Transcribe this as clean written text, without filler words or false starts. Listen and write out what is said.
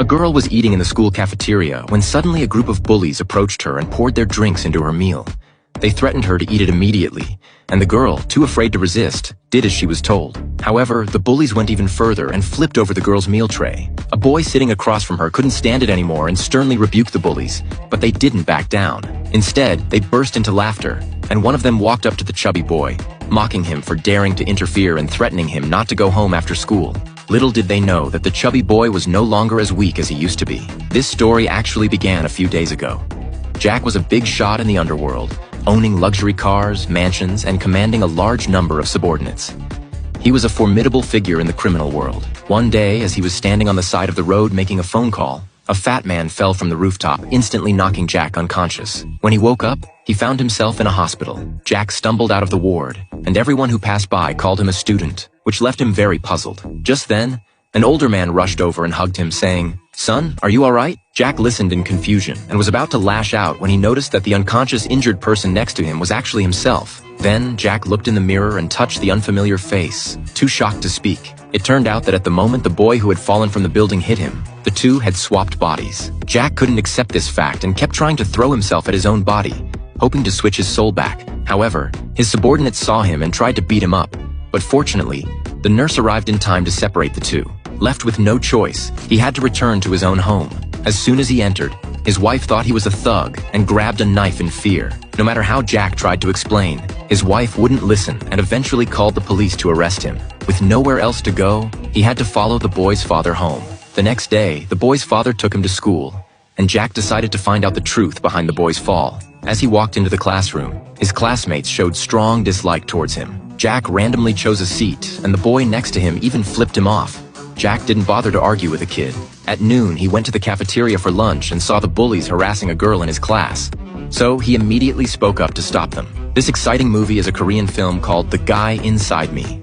A girl was eating in the school cafeteria when suddenly a group of bullies approached her and poured their drinks into her meal. They threatened her to eat it immediately, and the girl, too afraid to resist, did as she was told. However, the bullies went even further and flipped over the girl's meal tray. A boy sitting across from her couldn't stand it anymore and sternly rebuked the bullies, but they didn't back down. Instead, they burst into laughter, and one of them walked up to the chubby boy, mocking him for daring to interfere and threatening him not to go home after school. Little did they know that the chubby boy was no longer as weak as he used to be. This story actually began a few days ago. Jack was a big shot in the underworld, owning luxury cars, mansions, and commanding a large number of subordinates. He was a formidable figure in the criminal world. One day, as he was standing on the side of the road making a phone call, a fat man fell from the rooftop, instantly knocking Jack unconscious. When he woke up, he found himself in a hospital. Jack stumbled out of the ward, and everyone who passed by called him a student, which left him very puzzled. Just then, an older man rushed over and hugged him, saying, "Son, are you all right?" Jack listened in confusion and was about to lash out when he noticed that the unconscious injured person next to him was actually himself. Then, Jack looked in the mirror and touched the unfamiliar face, too shocked to speak. It turned out that at the moment the boy who had fallen from the building hit him, the two had swapped bodies. Jack couldn't accept this fact and kept trying to throw himself at his own body, hoping to switch his soul back. However, his subordinates saw him and tried to beat him up, but fortunately, the nurse arrived in time to separate the two. Left with no choice, he had to return to his own home. As soon as he entered, his wife thought he was a thug and grabbed a knife in fear. No matter how Jack tried to explain, his wife wouldn't listen and eventually called the police to arrest him. With nowhere else to go, he had to follow the boy's father home. The next day, the boy's father took him to school, and Jack decided to find out the truth behind the boy's fall. As he walked into the classroom, his classmates showed strong dislike towards him. Jack randomly chose a seat, and the boy next to him even flipped him off. Jack didn't bother to argue with the kid. At noon, he went to the cafeteria for lunch and saw the bullies harassing a girl in his class. So he immediately spoke up to stop them. This exciting movie is a Korean film called The Guy Inside Me.